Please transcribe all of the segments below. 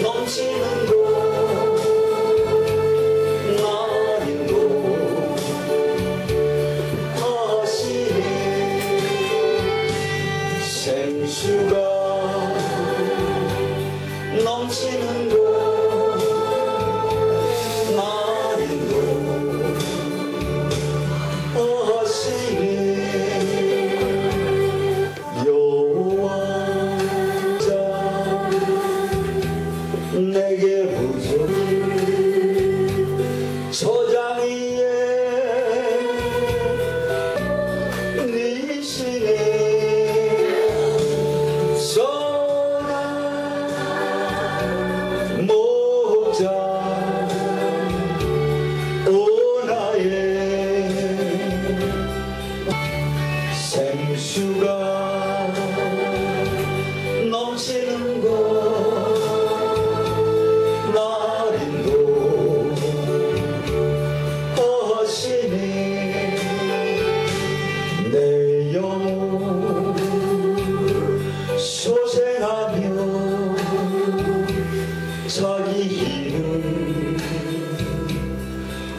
넘치는 곳 나린 곳 하시네 생수가 넘치는 곳 나린 곳 하시네 내게 부족이 저장 위에 니시네 선한 목자 오나의 생수가 넘치는 곳 나린도 하시니 내 영혼 소생하며 자기 이름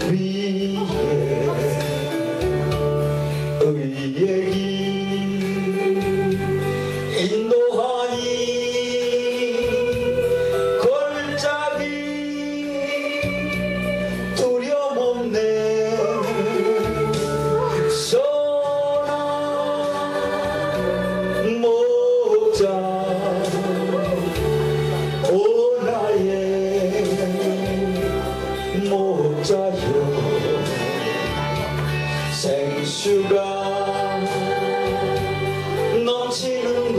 위에 의의 길 인도하니 오나의 목자여 생수가 넘치는 곳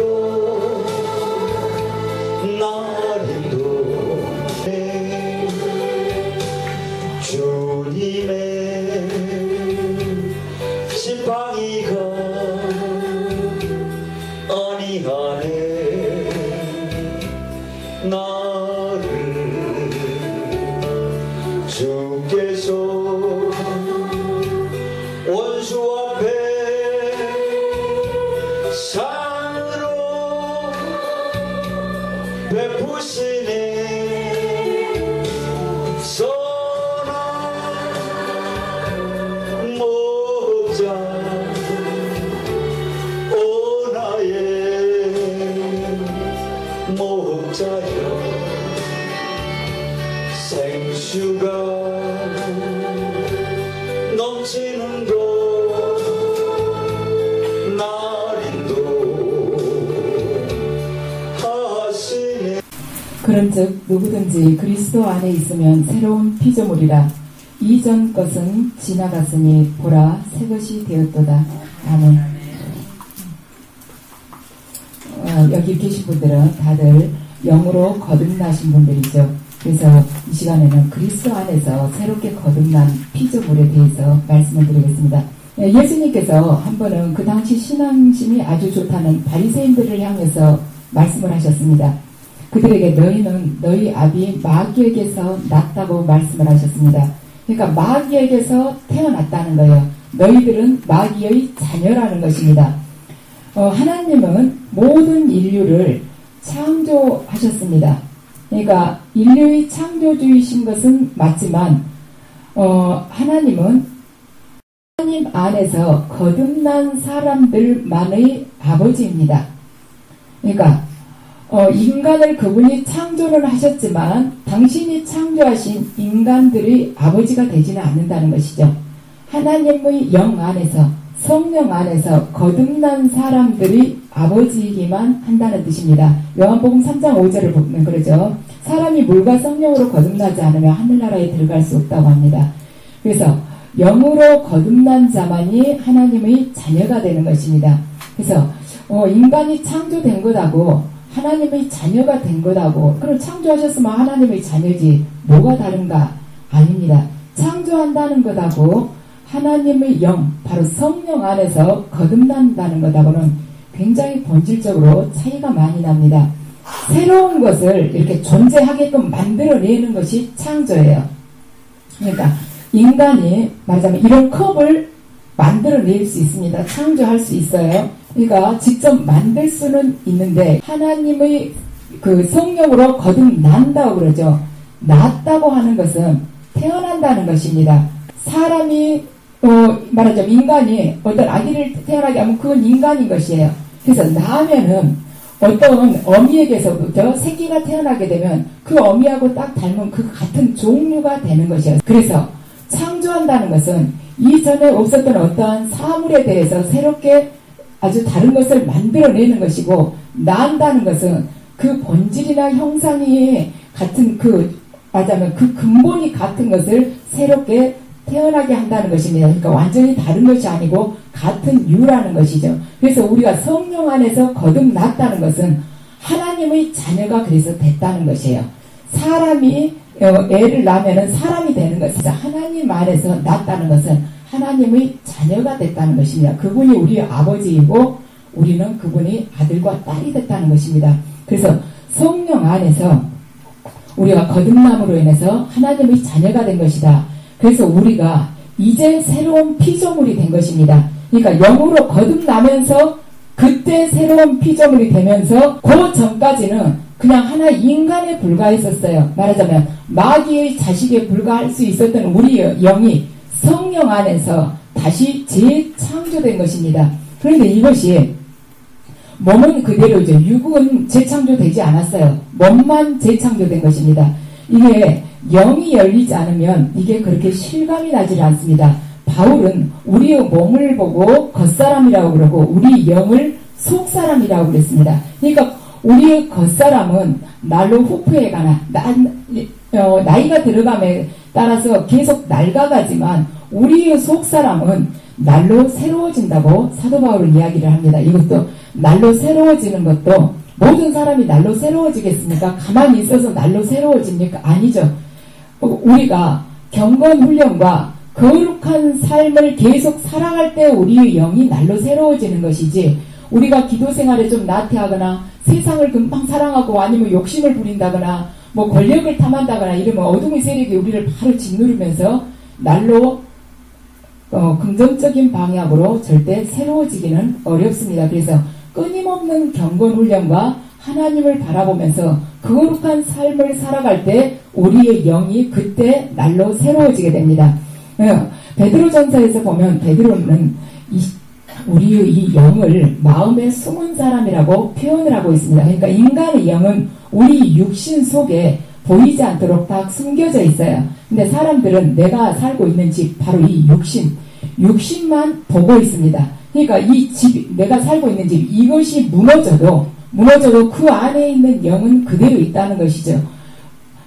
나린도 주님의 지팡이가 아니하네 나를 주께서 원수 앞에 상으로 베푸시네 선한 목자 오나의 목자여 생수가 넘치는 곳 나린도 하시네 그런즉 누구든지 그리스도 안에 있으면 새로운 피조물이라 이전 것은 지나갔으니 보라 새 것이 되었도다. 아멘. 여기 계신 분들은 다들 영으로 거듭나신 분들이죠. 그래서 이 시간에는 그리스도 안에서 새롭게 거듭난 피조물에 대해서 말씀을 드리겠습니다. 예수님께서 한 번은 그 당시 신앙심이 아주 좋다는 바리새인들을 향해서 말씀을 하셨습니다. 그들에게 너희는 너희 아비 마귀에게서 났다고 말씀을 하셨습니다. 그러니까 마귀에게서 태어났다는 거예요. 너희들은 마귀의 자녀라는 것입니다. 하나님은 모든 인류를 창조하셨습니다. 그러니까 인류의 창조주이신 것은 맞지만 하나님은 하나님 안에서 거듭난 사람들만의 아버지입니다. 그러니까 인간을 그분이 창조를 하셨지만 당신이 창조하신 인간들의 아버지가 되지는 않는다는 것이죠. 하나님의 영 안에서 성령 안에서 거듭난 사람들이 아버지이기만 한다는 뜻입니다. 요한복음 3장 5절을 보면 그러죠. 사람이 물과 성령으로 거듭나지 않으면 하늘나라에 들어갈 수 없다고 합니다. 그래서 영으로 거듭난 자만이 하나님의 자녀가 되는 것입니다. 그래서 인간이 창조된 것하고 하나님의 자녀가 된 것하고 그럼 창조하셨으면 하나님의 자녀지 뭐가 다른가? 아닙니다. 창조한다는 것하고 하나님의 영, 바로 성령 안에서 거듭난다는 것하고는 굉장히 본질적으로 차이가 많이 납니다. 새로운 것을 이렇게 존재하게끔 만들어내는 것이 창조예요. 그러니까 인간이 말하자면 이런 컵을 만들어낼 수 있습니다. 창조할 수 있어요. 그러니까 직접 만들 수는 있는데 하나님의 그 성령으로 거듭난다고 그러죠. 낳았다고 하는 것은 태어난다는 것입니다. 사람이 말하자면 인간이 어떤 아기를 태어나게 하면 그건 인간인 것이에요. 그래서 낳으면은 어떤 어미에게서부터 새끼가 태어나게 되면 그 어미하고 딱 닮은 그 같은 종류가 되는 것이에요. 그래서 창조한다는 것은 이전에 없었던 어떠한 사물에 대해서 새롭게 아주 다른 것을 만들어내는 것이고, 낳는다는 것은 그 본질이나 형상이 같은 말하자면 그 근본이 같은 것을 새롭게 태어나게 한다는 것입니다. 그러니까 완전히 다른 것이 아니고 같은 유라는 것이죠. 그래서 우리가 성령 안에서 거듭났다는 것은 하나님의 자녀가 그래서 됐다는 것이에요. 사람이 애를 낳으면 사람이 되는 것이죠. 하나님 안에서 낳았다는 것은 하나님의 자녀가 됐다는 것입니다. 그분이 우리 아버지이고 우리는 그분이 아들과 딸이 됐다는 것입니다. 그래서 성령 안에서 우리가 거듭남으로 인해서 하나님의 자녀가 된 것이다. 그래서 우리가 이제 새로운 피조물이 된 것입니다. 그러니까 영으로 거듭나면서 그때 새로운 피조물이 되면서 그 전까지는 그냥 하나의 인간에 불과했었어요. 말하자면 마귀의 자식에 불과할 수 있었던 우리의 영이 성령 안에서 다시 재창조된 것입니다. 그런데 이것이 몸은 그대로죠. 육은 재창조되지 않았어요. 몸만 재창조된 것입니다. 이게 영이 열리지 않으면 이게 그렇게 실감이 나질 않습니다. 바울은 우리의 몸을 보고 겉사람이라고 그러고 우리 영을 속사람이라고 그랬습니다. 그러니까 우리의 겉사람은 날로 후퇴해가나 나이가 들어감에 따라서 계속 낡아가지만 우리의 속사람은 날로 새로워진다고 사도 바울은 이야기를 합니다. 이것도 날로 새로워지는 것도 모든 사람이 날로 새로워지겠습니까? 가만히 있어서 날로 새로워집니까? 아니죠. 우리가 경건훈련과 거룩한 삶을 계속 살아갈 때 우리의 영이 날로 새로워지는 것이지, 우리가 기도 생활에 좀 나태하거나 세상을 금방 사랑하고 아니면 욕심을 부린다거나 뭐 권력을 탐한다거나 이러면 어둠의 세력이 우리를 바로 짓누르면서 날로 긍정적인 방향으로 절대 새로워지기는 어렵습니다. 그래서 끊임없는 경건훈련과 하나님을 바라보면서 거룩한 삶을 살아갈 때 우리의 영이 그때 날로 새로워지게 됩니다. 베드로전서에서 보면 베드로는 우리의 이 영을 마음에 숨은 사람이라고 표현을 하고 있습니다. 그러니까 인간의 영은 우리 육신 속에 보이지 않도록 딱 숨겨져 있어요. 근데 사람들은 내가 살고 있는 집, 바로 이 육신만 보고 있습니다. 그러니까 이 집, 내가 살고 있는 집, 이것이 무너져도 그 안에 있는 영은 그대로 있다는 것이죠.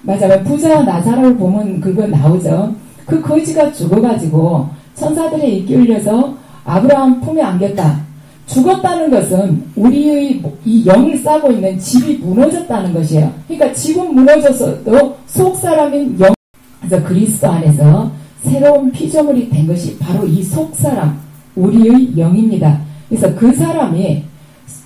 맞아요. 부자 나사로를 보면 그거 나오죠. 그 거지가 죽어가지고 천사들의 이끌려서 아브라함 품에 안겼다. 죽었다는 것은 우리의 이 영을 싸고 있는 집이 무너졌다는 것이에요. 그러니까 집은 무너졌어도 속사람인 영, 그래서 그리스도 안에서 새로운 피조물이 된 것이 바로 이 속사람, 우리의 영입니다. 그래서 그 사람이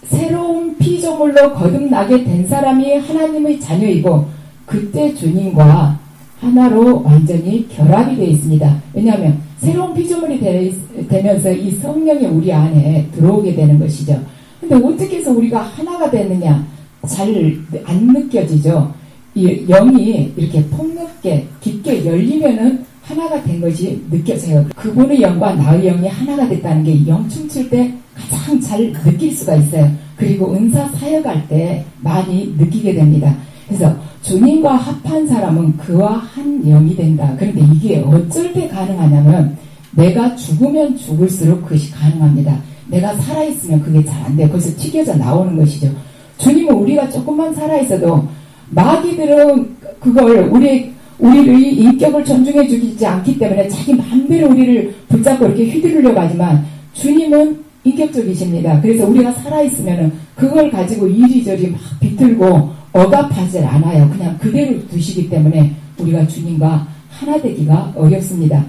새로운 피조물로 거듭나게 된 사람이 하나님의 자녀이고 그때 주님과 하나로 완전히 결합이 되어 있습니다. 왜냐하면 새로운 피조물이 되면서 이 성령이 우리 안에 들어오게 되는 것이죠. 근데 어떻게 해서 우리가 하나가 되느냐? 잘 안 느껴지죠. 이 영이 이렇게 폭넓게 깊게 열리면은 하나가 된 것이 느껴져요. 그분의 영과 나의 영이 하나가 됐다는 게 영 춤출 때 가장 잘 느낄 수가 있어요. 그리고 은사 사역할 때 많이 느끼게 됩니다. 그래서 주님과 합한 사람은 그와 한 영이 된다. 그런데 이게 어쩔 때 가능하냐면 내가 죽으면 죽을수록 그것이 가능합니다. 내가 살아있으면 그게 잘 안 돼요. 거기서 튀겨져 나오는 것이죠. 주님은 우리가 조금만 살아있어도 마귀들은 그걸 우리의 인격을 존중해 주지 않기 때문에 자기 마음대로 우리를 붙잡고 이렇게 휘두르려고 하지만 주님은 인격적이십니다. 그래서 우리가 살아있으면 그걸 가지고 이리저리 막 비틀고 억압하지 않아요. 그냥 그대로 두시기 때문에 우리가 주님과 하나 되기가 어렵습니다.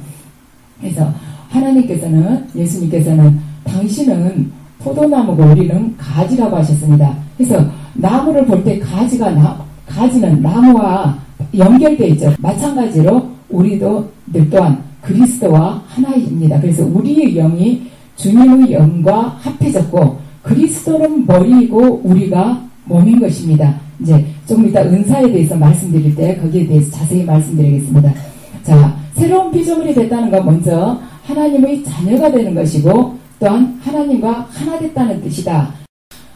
그래서 하나님께서는, 예수님께서는 당신은 포도나무고 우리는 가지라고 하셨습니다. 그래서 나무를 볼 때 가지는 나무와 연결되어 있죠. 마찬가지로 우리도 늘 또한 그리스도와 하나입니다. 그래서 우리의 영이 주님의 영과 합해졌고 그리스도는 머리이고 우리가 몸인 것입니다. 이제 조금 이따 은사에 대해서 말씀드릴 때 거기에 대해서 자세히 말씀드리겠습니다. 자, 새로운 피조물이 됐다는 건 먼저 하나님의 자녀가 되는 것이고 또한 하나님과 하나 됐다는 뜻이다.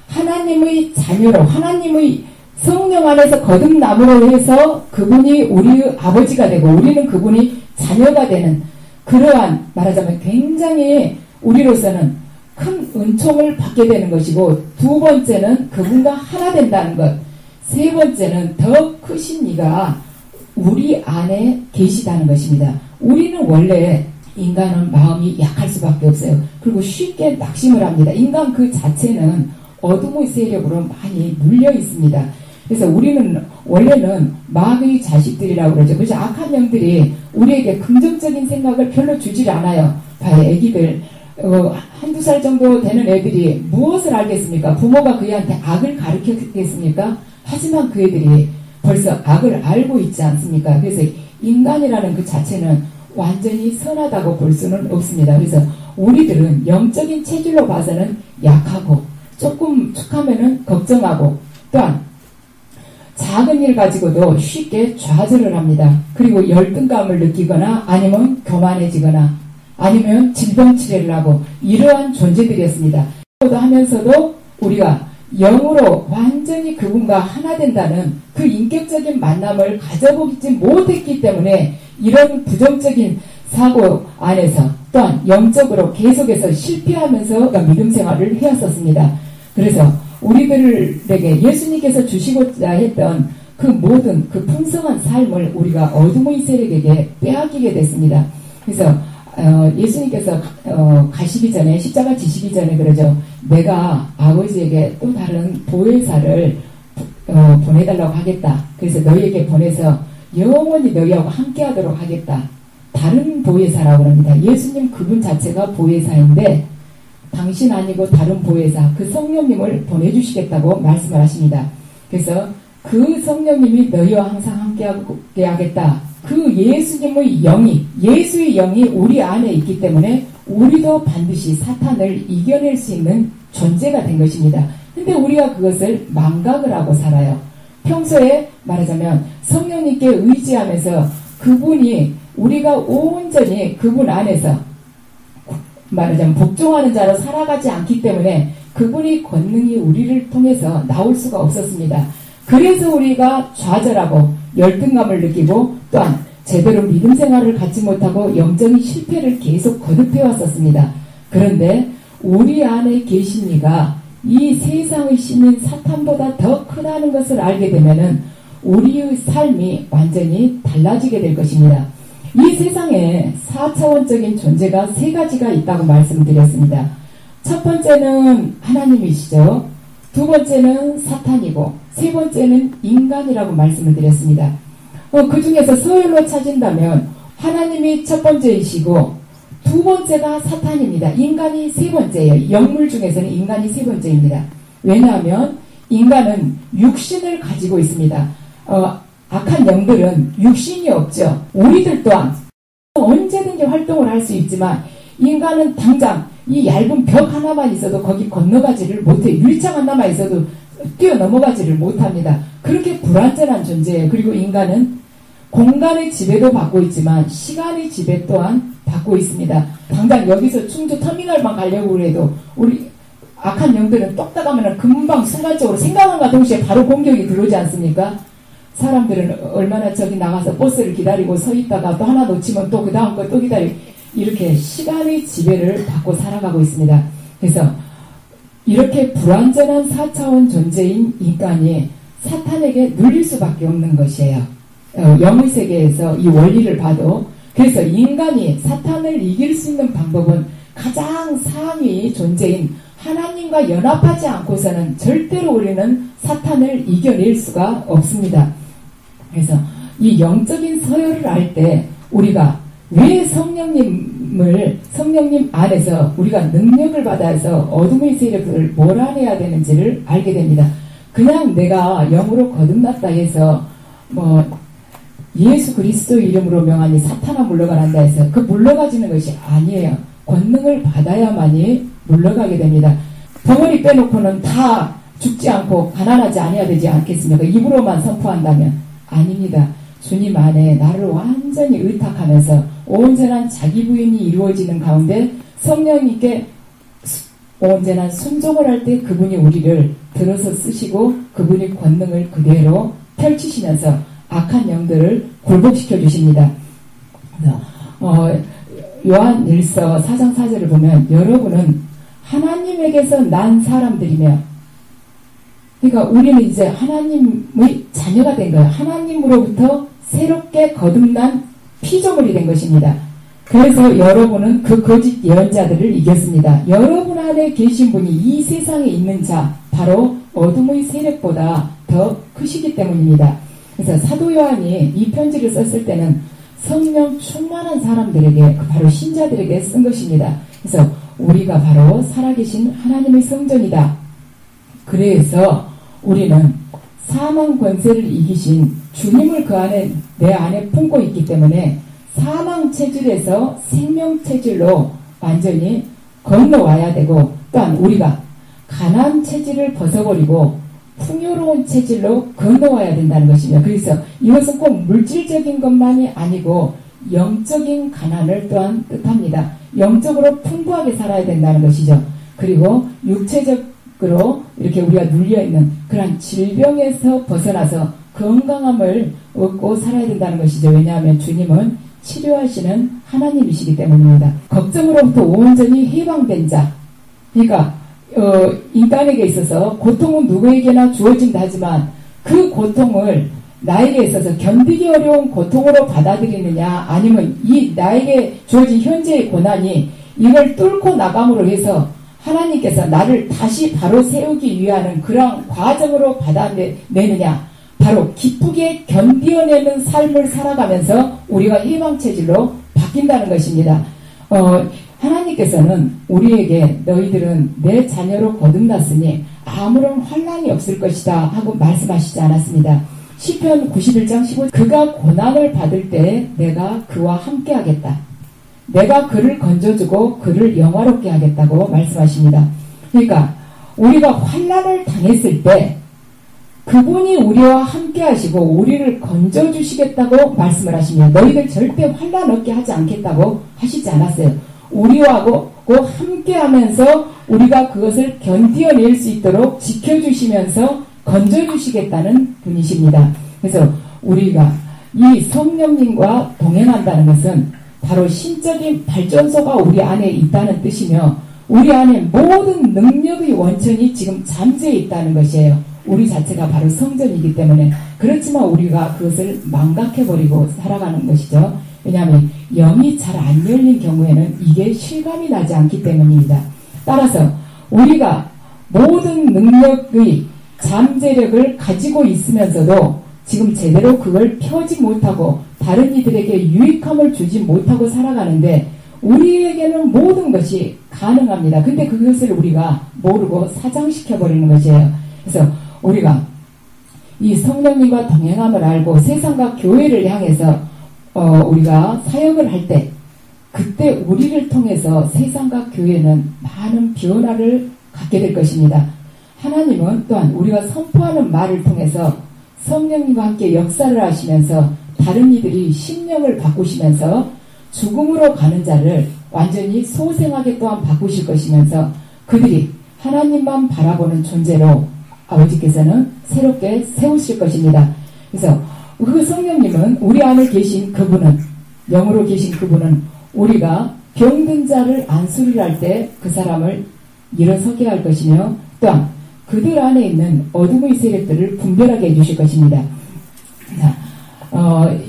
하나님의 자녀로 하나님의 성령 안에서 거듭남으로 해서 그분이 우리의 아버지가 되고 우리는 그분이 자녀가 되는 그러한 말하자면 굉장히 우리로서는 큰 은총을 받게 되는 것이고 두 번째는 그분과 하나 된다는 것 세 번째는 더 크신 이가 우리 안에 계시다는 것입니다. 우리는 원래 인간은 마음이 약할 수밖에 없어요. 그리고 쉽게 낙심을 합니다. 인간 그 자체는 어둠의 세력으로 많이 물려 있습니다. 그래서 우리는 원래는 마귀의 자식들이라고 그러죠. 그래서 악한 영들이 우리에게 긍정적인 생각을 별로 주질 않아요. 봐요, 애기들. 한두 살 정도 되는 애들이 무엇을 알겠습니까? 부모가 그애한테 악을 가르쳤겠습니까? 하지만 그 애들이 벌써 악을 알고 있지 않습니까? 그래서 인간이라는 그 자체는 완전히 선하다고 볼 수는 없습니다. 그래서 우리들은 영적인 체질로 봐서는 약하고 조금 축하면은 걱정하고 또한 작은 일 가지고도 쉽게 좌절을 합니다. 그리고 열등감을 느끼거나 아니면 교만해지거나 아니면 질병치레를 하고 이러한 존재들이었습니다. 하면서도 우리가 영으로 완전히 그분과 하나 된다는 그 인격적인 만남을 가져보지 못했기 때문에 이런 부정적인 사고 안에서 또한 영적으로 계속해서 실패하면서 믿음 생활을 해왔었습니다. 그래서 우리들에게 예수님께서 주시고자 했던 그 모든 그 풍성한 삶을 우리가 어둠의 세력에게 빼앗기게 됐습니다. 그래서 예수님께서 가시기 전에 십자가 지시기 전에 그러죠. 내가 아버지에게 또 다른 보혜사를 보내달라고 하겠다. 그래서 너희에게 보내서 영원히 너희하고 함께하도록 하겠다. 다른 보혜사라고 합니다. 예수님 그분 자체가 보혜사인데 당신 아니고 다른 보혜사 그 성령님을 보내주시겠다고 말씀을 하십니다. 그래서 그 성령님이 너희와 항상 함께하게 하겠다. 그 예수님의 영이 예수의 영이 우리 안에 있기 때문에 우리도 반드시 사탄을 이겨낼 수 있는 존재가 된 것입니다. 근데 우리가 그것을 망각을 하고 살아요. 평소에 말하자면 성령님께 의지하면서 그분이 우리가 온전히 그분 안에서 말하자면 복종하는 자로 살아가지 않기 때문에 그분의 권능이 우리를 통해서 나올 수가 없었습니다. 그래서 우리가 좌절하고 열등감을 느끼고 또한 제대로 믿음 생활을 갖지 못하고 영적인 실패를 계속 거듭해 왔었습니다. 그런데 우리 안에 계신 이가 이 세상의 신인 사탄보다 더 크다는 것을 알게 되면은 우리의 삶이 완전히 달라지게 될 것입니다. 이 세상에 4차원적인 존재가 세 가지가 있다고 말씀드렸습니다. 첫 번째는 하나님이시죠. 두 번째는 사탄이고 세 번째는 인간이라고 말씀을 드렸습니다. 그 중에서 서열로 찾은다면 하나님이 첫 번째이시고 두 번째가 사탄입니다. 인간이 세 번째예요. 영물 중에서는 인간이 세 번째입니다. 왜냐하면 인간은 육신을 가지고 있습니다. 악한 영들은 육신이 없죠. 우리들 또한 언제든지 활동을 할 수 있지만 인간은 당장 이 얇은 벽 하나만 있어도 거기 건너가지를 못해. 유리창 하나만 있어도 뛰어넘어가지를 못합니다. 그렇게 불완전한 존재예요. 그리고 인간은 공간의 지배도 받고 있지만 시간의 지배 또한 받고 있습니다. 당장 여기서 충주 터미널만 가려고 해도 우리 악한 영들은 똑딱하면 금방 순간적으로 생각함과 동시에 바로 공격이 들어오지 않습니까? 사람들은 얼마나 저기 나가서 버스를 기다리고 서 있다가 또 하나 놓치면 또 그 다음 거 또 기다리고 이렇게 시간의 지배를 받고 살아가고 있습니다. 그래서 이렇게 불완전한 4차원 존재인 인간이 사탄에게 눌릴 수밖에 없는 것이에요. 영의 세계에서 이 원리를 봐도 그래서 인간이 사탄을 이길 수 있는 방법은 가장 상위 존재인 하나님과 연합하지 않고서는 절대로 우리는 사탄을 이겨낼 수가 없습니다. 그래서 이 영적인 서열을 알 때 우리가 왜 성령님 안에서 우리가 능력을 받아서 어둠의 세력을 몰아내야 되는지를 알게 됩니다. 그냥 내가 영으로 거듭났다 해서 예수 그리스도 이름으로 명하니 사탄아 물러가란다 해서 그 물러가지는 것이 아니에요. 권능을 받아야만이 물러가게 됩니다. 덩어리 빼놓고는 다 죽지 않고 가난하지 아니어야 되지 않겠습니까? 입으로만 선포한다면 아닙니다. 주님 안에 나를 완전히 의탁하면서 온전한 자기 부인이 이루어지는 가운데 성령님께 온전한 순종을 할 때 그분이 우리를 들어서 쓰시고 그분이 권능을 그대로 펼치시면서 악한 영들을 굴복시켜 주십니다. 요한 1서 4장 4절을 보면 여러분은 하나님에게서 난 사람들이며, 그러니까 우리는 이제 하나님의 자녀가 된 거예요. 하나님으로부터 새롭게 거듭난 피조물이 된 것입니다. 그래서 여러분은 그 거짓 예언자들을 이겼습니다. 여러분 안에 계신 분이 이 세상에 있는 자, 바로 어둠의 세력보다 더 크시기 때문입니다. 그래서 사도 요한이 이 편지를 썼을 때는 성령 충만한 사람들에게, 바로 신자들에게 쓴 것입니다. 그래서 우리가 바로 살아계신 하나님의 성전이다. 그래서 우리는 사망 권세를 이기신 주님을 그 안에, 내 안에 품고 있기 때문에 사망 체질에서 생명 체질로 완전히 건너와야 되고, 또한 우리가 가난 체질을 벗어버리고 풍요로운 체질로 건너와야 된다는 것입니다. 그래서 이것은 꼭 물질적인 것만이 아니고 영적인 가난을 또한 뜻합니다. 영적으로 풍부하게 살아야 된다는 것이죠. 그리고 육체적으로 이렇게 우리가 눌려있는 그런 질병에서 벗어나서 건강함을 얻고 살아야 된다는 것이죠. 왜냐하면 주님은 치료하시는 하나님이시기 때문입니다. 걱정으로부터 온전히 해방된 자, 그러니까 인간에게 있어서 고통은 누구에게나 주어진다 하지만 그 고통을 나에게 있어서 견디기 어려운 고통으로 받아들이느냐, 아니면 이 나에게 주어진 현재의 고난이 이걸 뚫고 나감으로 해서 하나님께서 나를 다시 바로 세우기 위한 그런 과정으로 받아내느냐, 바로 기쁘게 견디어내는 삶을 살아가면서 우리가 해방체질로 바뀐다는 것입니다. 하나님께서는 우리에게 너희들은 내 자녀로 거듭났으니 아무런 환난이 없을 것이다 하고 말씀하시지 않았습니다. 시편 91장 15절, 그가 고난을 받을 때 내가 그와 함께 하겠다. 내가 그를 건져주고 그를 영화롭게 하겠다고 말씀하십니다. 그러니까 우리가 환난을 당했을 때 그분이 우리와 함께 하시고 우리를 건져주시겠다고 말씀을 하십니다. 너희들 절대 환난 얻게 하지 않겠다고 하시지 않았어요. 우리와 함께 하면서 우리가 그것을 견디어낼 수 있도록 지켜주시면서 건져주시겠다는 분이십니다. 그래서 우리가 이 성령님과 동행한다는 것은 바로 신적인 발전소가 우리 안에 있다는 뜻이며, 우리 안에 모든 능력의 원천이 지금 잠재해 있다는 것이에요. 우리 자체가 바로 성전이기 때문에. 그렇지만 우리가 그것을 망각해버리고 살아가는 것이죠. 왜냐하면 영이 잘 안 열린 경우에는 이게 실감이 나지 않기 때문입니다. 따라서 우리가 모든 능력의 잠재력을 가지고 있으면서도 지금 제대로 그걸 펴지 못하고 다른 이들에게 유익함을 주지 못하고 살아가는데, 우리에게는 모든 것이 가능합니다. 근데 그것을 우리가 모르고 사장시켜버리는 것이에요. 그래서 우리가 이 성령님과 동행함을 알고 세상과 교회를 향해서 우리가 사역을 할 때, 그때 우리를 통해서 세상과 교회는 많은 변화를 갖게 될 것입니다. 하나님은 또한 우리가 선포하는 말을 통해서 성령님과 함께 역사를 하시면서 다른 이들이 심령을 바꾸시면서 죽음으로 가는 자를 완전히 소생하게 또한 바꾸실 것이면서 그들이 하나님만 바라보는 존재로 아버지께서는 새롭게 세우실 것입니다. 그래서 그 성령님은 우리 안에 계신 그분은, 영으로 계신 그분은 우리가 병든 자를 안수를 할 때 그 사람을 일어서게 할 것이며, 또한 그들 안에 있는 어둠의 세력들을 분별하게 해주실 것입니다.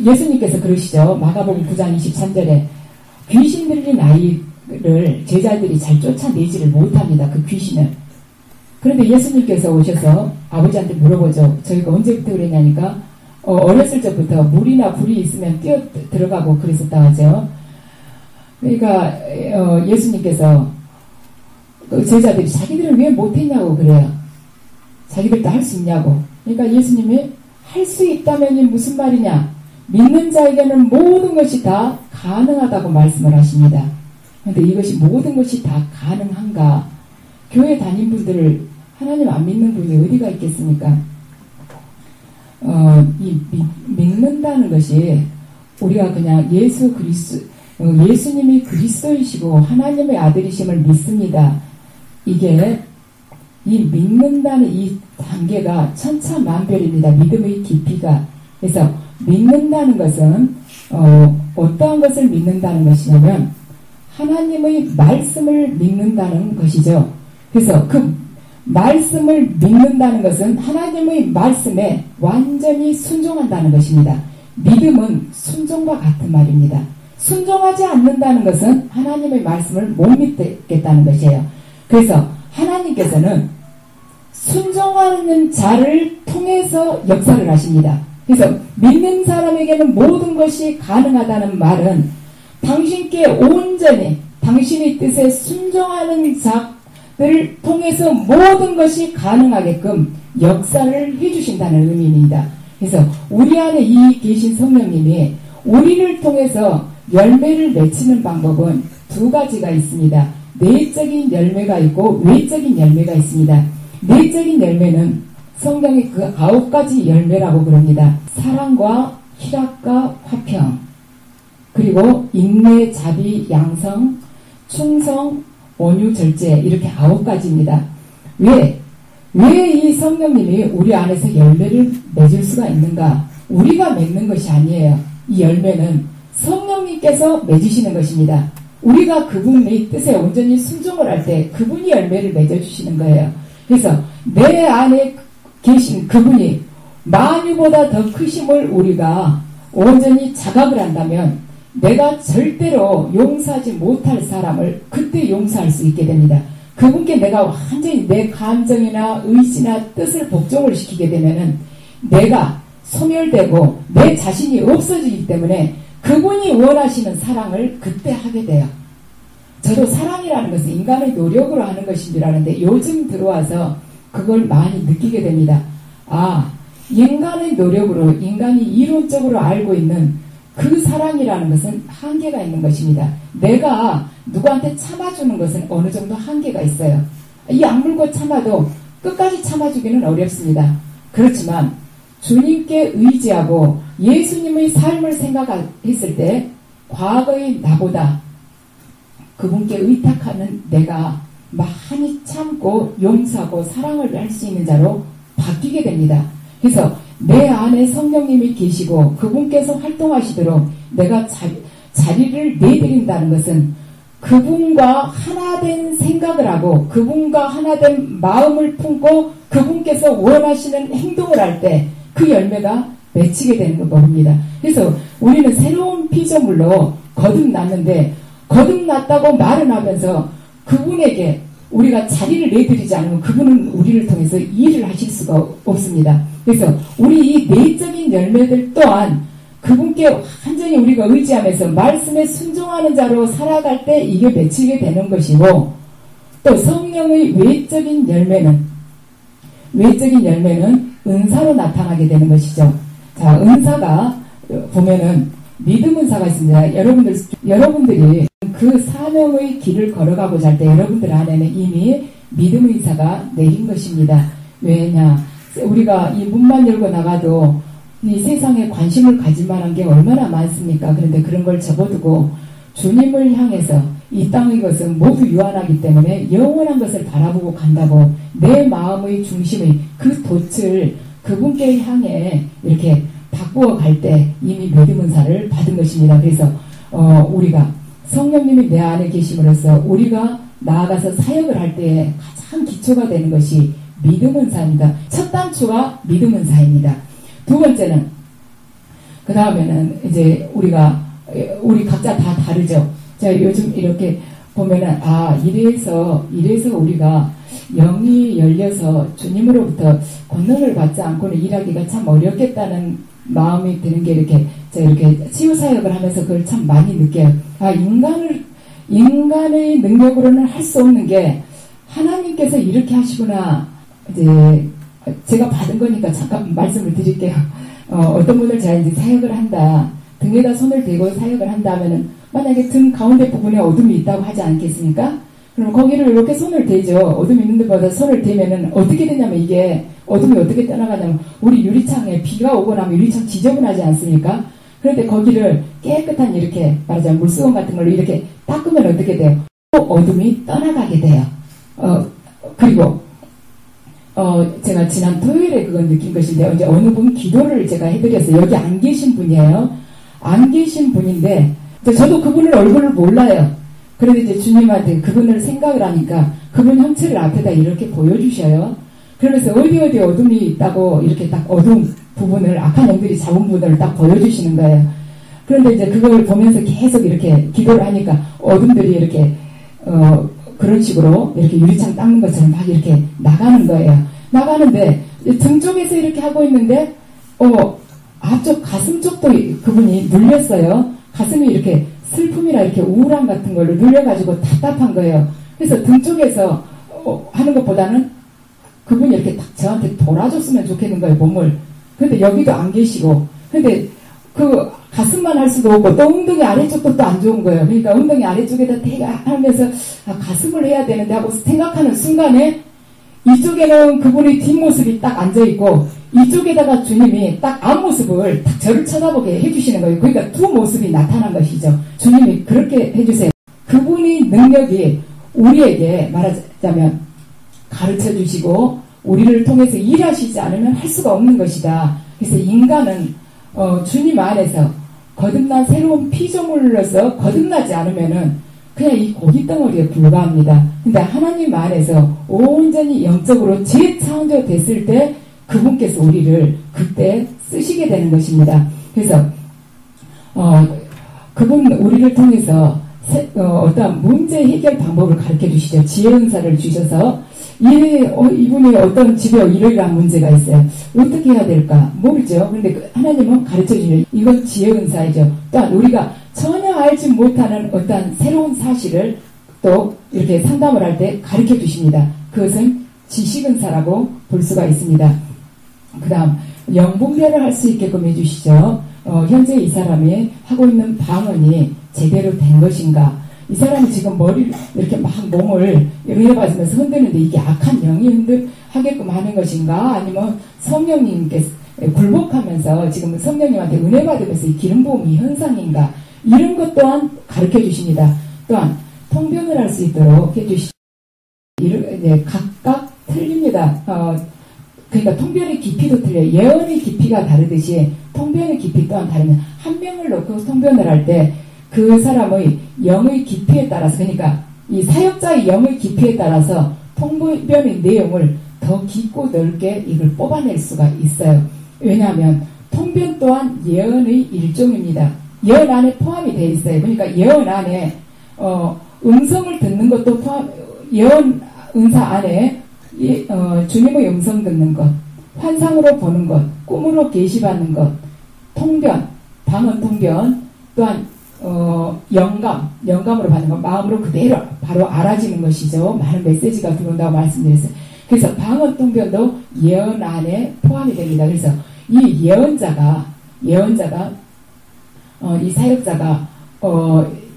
예수님께서 그러시죠. 마가복음 9장 23절에 귀신 들린 아이를 제자들이 잘 쫓아내지를 못합니다. 그 귀신을. 그런데 예수님께서 오셔서 아버지한테 물어보죠. 저희가 언제부터 그랬냐니까 어렸을 적부터 물이나 불이 있으면 뛰어 들어가고 그랬었다 하죠. 그러니까 예수님께서 제자들이 자기들은 왜 못했냐고 그래요. 자기들도 할 수 있냐고. 그러니까 예수님이 할 수 있다면이 무슨 말이냐. 믿는 자에게는 모든 것이 다 가능하다고 말씀을 하십니다. 그런데 이것이 모든 것이 다 가능한가? 교회 다닌 분들을 하나님 안 믿는 분이 어디가 있겠습니까? 믿는다는 것이 우리가 그냥 예수님이 그리스도이시고 하나님의 아들이심을 믿습니다. 이게 이 믿는다는 이 단계가 천차만별입니다. 믿음의 깊이가. 그래서 믿는다는 것은 어떠한 것을 믿는다는 것이냐면 하나님의 말씀을 믿는다는 것이죠. 그래서 그 말씀을 믿는다는 것은 하나님의 말씀에 완전히 순종한다는 것입니다. 믿음은 순종과 같은 말입니다. 순종하지 않는다는 것은 하나님의 말씀을 못 믿겠다는 것이에요. 그래서 하나님께서는 순종하는 자를 통해서 역사를 하십니다. 그래서 믿는 사람에게는 모든 것이 가능하다는 말은 당신께 온전히 당신의 뜻에 순종하는 자들을 통해서 모든 것이 가능하게끔 역사를 해주신다는 의미입니다. 그래서 우리 안에 이 계신 성령님이 우리를 통해서 열매를 맺히는 방법은 두 가지가 있습니다. 내적인 열매가 있고 외적인 열매가 있습니다. 내적인 열매는 성경의 그 9가지 열매라고 부릅니다. 사랑과 희락과 화평, 그리고 인내, 자비, 양성, 충성, 온유, 절제, 이렇게 9가지입니다. 왜 이 성령님이 우리 안에서 열매를 맺을 수가 있는가? 우리가 맺는 것이 아니에요. 이 열매는 성령님께서 맺으시는 것입니다. 우리가 그분의 뜻에 온전히 순종을 할 때 그분이 열매를 맺어주시는 거예요. 그래서 내 안에 계신 그분이 만유보다 더 크심을 우리가 온전히 자각을 한다면 내가 절대로 용서하지 못할 사람을 그때 용서할 수 있게 됩니다. 그분께 내가 완전히 내 감정이나 의지나 뜻을 복종을 시키게 되면은 내가 소멸되고 내 자신이 없어지기 때문에 그분이 원하시는 사랑을 그때 하게 돼요. 저도 사랑이라는 것은 인간의 노력으로 하는 것인 줄 아는데 요즘 들어와서 그걸 많이 느끼게 됩니다. 인간의 노력으로 인간이 이론적으로 알고 있는 그 사랑이라는 것은 한계가 있는 것입니다. 내가 누구한테 참아주는 것은 어느 정도 한계가 있어요. 이 악물고 참아도 끝까지 참아주기는 어렵습니다. 그렇지만 주님께 의지하고 예수님의 삶을 생각했을 때 과거의 나보다 그분께 의탁하는 내가 많이 참고 용서하고 사랑을 할 수 있는 자로 바뀌게 됩니다. 그래서 내 안에 성령님이 계시고 그분께서 활동하시도록 내가 자리를 내드린다는 것은 그분과 하나된 생각을 하고 그분과 하나된 마음을 품고 그분께서 원하시는 행동을 할 때 그 열매가 맺히게 되는 겁니다. 그래서 우리는 새로운 피조물로 거듭났는데 거듭났다고 말은 하면서 그분에게 우리가 자리를 내드리지 않으면 그분은 우리를 통해서 일을 하실 수가 없습니다. 그래서 우리 이 내적인 열매들 또한 그분께 완전히 우리가 의지하면서 말씀에 순종하는 자로 살아갈 때 이게 맺히게 되는 것이고, 또 성령의 외적인 열매는 은사로 나타나게 되는 것이죠. 자, 은사가 보면은 믿음 은사가 있습니다. 여러분들이 그 사명의 길을 걸어가고자 할 때 여러분들 안에는 이미 믿음 은사가 내린 것입니다. 왜냐? 우리가 이 문만 열고 나가도 이 세상에 관심을 가질 만한 게 얼마나 많습니까? 그런데 그런 걸 접어두고 주님을 향해서 이 땅의 것은 모두 유한하기 때문에 영원한 것을 바라보고 간다고 내 마음의 중심의 그 돛을 그분께 향해 이렇게 바꾸어 갈 때 이미 믿음 은사를 받은 것입니다. 그래서 우리가 성령님이 내 안에 계심으로써 우리가 나아가서 사역을 할 때에 가장 기초가 되는 것이 믿음 은사입니다. 첫 단추가 믿음 은사입니다. 두 번째는, 그 다음에는 이제 우리 각자 다 다르죠. 자, 요즘 이렇게 보면은, 이래서 우리가 영이 열려서 주님으로부터 권능을 받지 않고는 일하기가 참 어렵겠다는 마음이 드는 게 이렇게 치유사역을 하면서 그걸 참 많이 느껴요. 인간의 능력으로는 할 수 없는 게 하나님께서 이렇게 하시구나. 이제 제가 받은 거니까 잠깐 말씀을 드릴게요. 어떤 분을 제가 이제 사역을 한다. 등에다 손을 대고 사역을 한다 하면은 만약에 등 가운데 부분에 어둠이 있다고 하지 않겠습니까? 그럼 거기를 이렇게 손을 대죠. 어둠이 있는 데보다 손을 대면은 어떻게 되냐면 이게 어둠이 어떻게 떠나가냐면 우리 유리창에 비가 오고 나면 유리창 지저분하지 않습니까? 그런데 거기를 깨끗한 이렇게 말하자면 물수건 같은 걸로 이렇게 닦으면 어떻게 돼요? 또 어둠이 떠나가게 돼요. 그리고 제가 지난 토요일에 그걸 느낀 것인데 이제 어느 분 기도를 제가 해드렸어요. 여기 안 계신 분이에요. 안 계신 분인데 저도 그분을 얼굴을 몰라요. 그런데 이제 주님한테 그분을 생각을 하니까 그분 형체를 앞에다 이렇게 보여주셔요. 그러면서 어디 어둠이 있다고 이렇게 딱 어두운 부분을 악한 영들이 잡은 부분을 딱 보여주시는 거예요. 그런데 이제 그걸 보면서 계속 이렇게 기도를 하니까 어둠들이 이렇게 그런 식으로 이렇게 유리창 닦는 것처럼 막 이렇게 나가는 거예요. 나가는데 등 쪽에서 이렇게 하고 있는데 앞쪽 가슴 쪽도 그분이 눌렸어요. 가슴이 이렇게 슬픔이나 이렇게 우울함 같은 걸로 눌려가지고 답답한 거예요. 그래서 등 쪽에서 하는 것보다는 그분이 이렇게 딱 저한테 돌아줬으면 좋겠는 거예요, 몸을. 근데 여기도 안 계시고. 근데 그 가슴만 할 수도 없고 또 엉덩이 아래쪽도 또 안 좋은 거예요. 그러니까 엉덩이 아래쪽에다 대가 하면서 가슴을 해야 되는데 하고 생각하는 순간에 이쪽에는 그분의 뒷모습이 딱 앉아있고 이쪽에다가 주님이 딱 앞모습을 딱 저를 쳐다보게 해주시는 거예요. 그러니까 두 모습이 나타난 것이죠. 주님이 그렇게 해주세요. 그분의 능력이 우리에게 말하자면 가르쳐 주시고 우리를 통해서 일하시지 않으면 할 수가 없는 것이다. 그래서 인간은 주님 안에서 거듭난 새로운 피조물로서 거듭나지 않으면은 그냥 이 고깃덩어리에 불과합니다. 근데 하나님 안에서 온전히 영적으로 재창조됐을 때 그분께서 우리를 그때 쓰시게 되는 것입니다. 그래서 그분 우리를 통해서 어떤 문제 해결 방법을 가르쳐 주시죠. 지혜 은사를 주셔서 이분이 어떤 집에 이러이러한 문제가 있어요. 어떻게 해야 될까 모르죠. 그런데 하나님은 가르쳐 주시죠. 이건 지혜 은사이죠. 또한 우리가 전혀 알지 못하는 어떤 새로운 사실을 또 이렇게 상담을 할 때 가르쳐 주십니다. 그것은 지식 은사라고 볼 수가 있습니다. 그 다음 영분별을 할 수 있게끔 해주시죠. 현재 이 사람이 하고 있는 방언이 제대로 된 것인가? 이 사람이 지금 머리를 이렇게 막 몸을 위협하면서 흔드는데 이게 악한 영이 하게끔 하는 것인가? 아니면 성령님께서 굴복하면서 지금 성령님한테 은혜 받으면서 이 기름 부음이 현상인가? 이런 것 또한 가르쳐 주십니다. 또한 통변을 할 수 있도록 해주시죠. 각각 틀립니다. 그러니까 통변의 깊이도 틀려요. 예언의 깊이가 다르듯이 통변의 깊이 또한 다르면 한 명을 놓고 통변을 할 때 그 사람의 영의 깊이에 따라서 그러니까 이 사역자의 영의 깊이에 따라서 통변의 내용을 더 깊고 넓게 이걸 뽑아낼 수가 있어요. 왜냐하면 통변 또한 예언의 일종입니다. 예언 안에 포함이 되어 있어요. 그러니까 예언 안에 음성을 듣는 것도 예언 은사 안에 주님의 음성 듣는 것, 환상으로 보는 것, 꿈으로 계시받는 것, 통변, 방언 통변, 또한 영감으로 받는 것, 마음으로 그대로 바로 알아지는 것이죠. 많은 메시지가 들어온다고 말씀드렸어요. 그래서 방언 통변도 예언 안에 포함이 됩니다. 그래서 이 예언자가 이 사역자가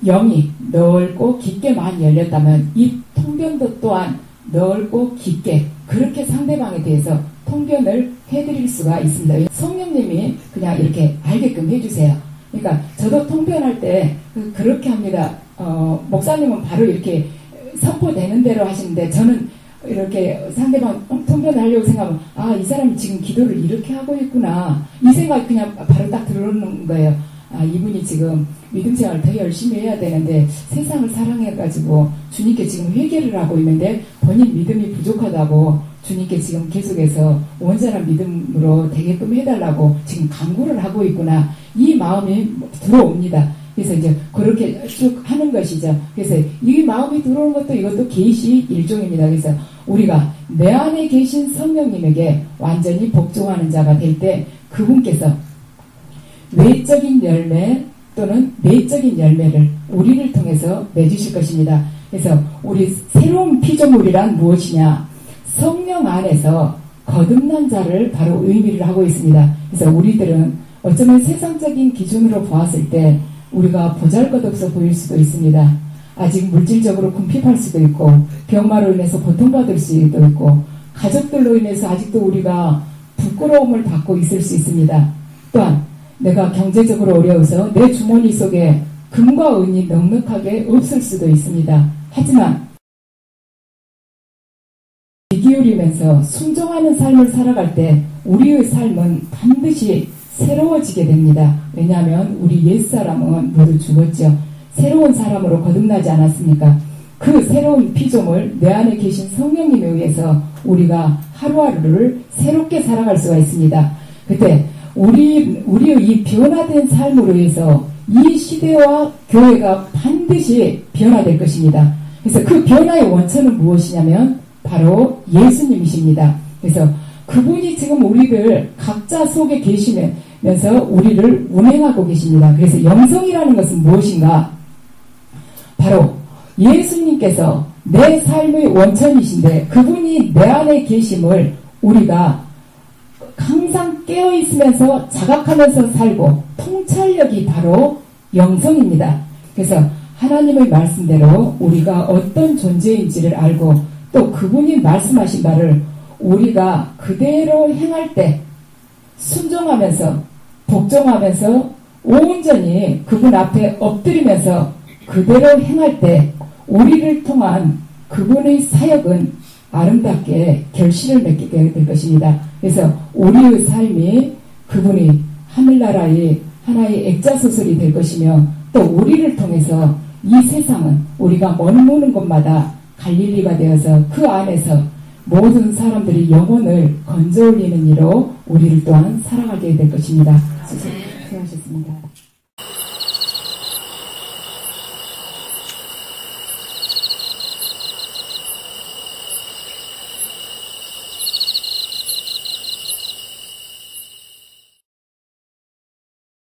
영이 넓고 깊게 많이 열렸다면 이 통변도 또한 넓고 깊게 그렇게 상대방에 대해서 통변을 해드릴 수가 있습니다. 성령님이 그냥 이렇게 알게끔 해주세요. 그러니까 저도 통변할 때 그렇게 합니다. 목사님은 바로 이렇게 선포되는 대로 하시는데 저는 이렇게 상대방 통변을 하려고 생각하면 이 사람이 지금 기도를 이렇게 하고 있구나 이 생각이 그냥 바로 딱 들어오는 거예요. 이분이 지금 믿음생활을 더 열심히 해야 되는데 세상을 사랑해가지고 주님께 지금 회개를 하고 있는데 본인 믿음이 부족하다고 주님께 지금 계속해서 온전한 믿음으로 되게끔 해달라고 지금 간구를 하고 있구나 이 마음이 들어옵니다. 그래서 이제 그렇게 쭉 하는 것이죠. 그래서 이 마음이 들어오는 것도 이것도 계시 일종입니다. 그래서 우리가 내 안에 계신 성령님에게 완전히 복종하는 자가 될 때 그분께서 외적인 열매 또는 내적인 열매를 우리를 통해서 맺으실 것입니다. 그래서 우리 새로운 피조물이란 무엇이냐? 성령 안에서 거듭난 자를 바로 의미를 하고 있습니다. 그래서 우리들은 어쩌면 세상적인 기준으로 보았을 때 우리가 보잘것없어 보일 수도 있습니다. 아직 물질적으로 궁핍할 수도 있고 병마로 인해서 고통받을 수도 있고 가족들로 인해서 아직도 우리가 부끄러움을 받고 있을 수 있습니다. 또한 내가 경제적으로 어려워서 내 주머니 속에 금과 은이 넉넉하게 없을 수도 있습니다. 하지만 귀 기울이면서 순종하는 삶을 살아갈 때 우리의 삶은 반드시 새로워지게 됩니다. 왜냐하면 우리 옛사람은 모두 죽었죠. 새로운 사람으로 거듭나지 않았습니까? 그 새로운 피조물 내 안에 계신 성령님에 의해서 우리가 하루하루를 새롭게 살아갈 수가 있습니다. 그때 우리의 이 변화된 삶으로 인해서 이 시대와 교회가 반드시 변화될 것입니다. 그래서 그 변화의 원천은 무엇이냐면 바로 예수님이십니다. 그래서 그분이 지금 우리들 각자 속에 계시면서 우리를 운행하고 계십니다. 그래서 영성이라는 것은 무엇인가? 바로 예수님께서 내 삶의 원천이신데 그분이 내 안에 계심을 우리가 항상 깨어있으면서 자각하면서 살고 통찰력이 바로 영성입니다. 그래서 하나님의 말씀대로 우리가 어떤 존재인지를 알고 또 그분이 말씀하신 바를 우리가 그대로 행할 때 순종하면서 복종하면서 온전히 그분 앞에 엎드리면서 그대로 행할 때 우리를 통한 그분의 사역은 아름답게 결실을 맺게 될 것입니다. 그래서 우리의 삶이 그분이 하늘나라의 하나의 액자소설이 될 것이며 또 우리를 통해서 이 세상은 우리가 머무는 곳마다 갈릴리가 되어서 그 안에서 모든 사람들이 영혼을 건져 올리는 이로 우리를 또한 살아가게 될 것입니다. 수고하셨습니다.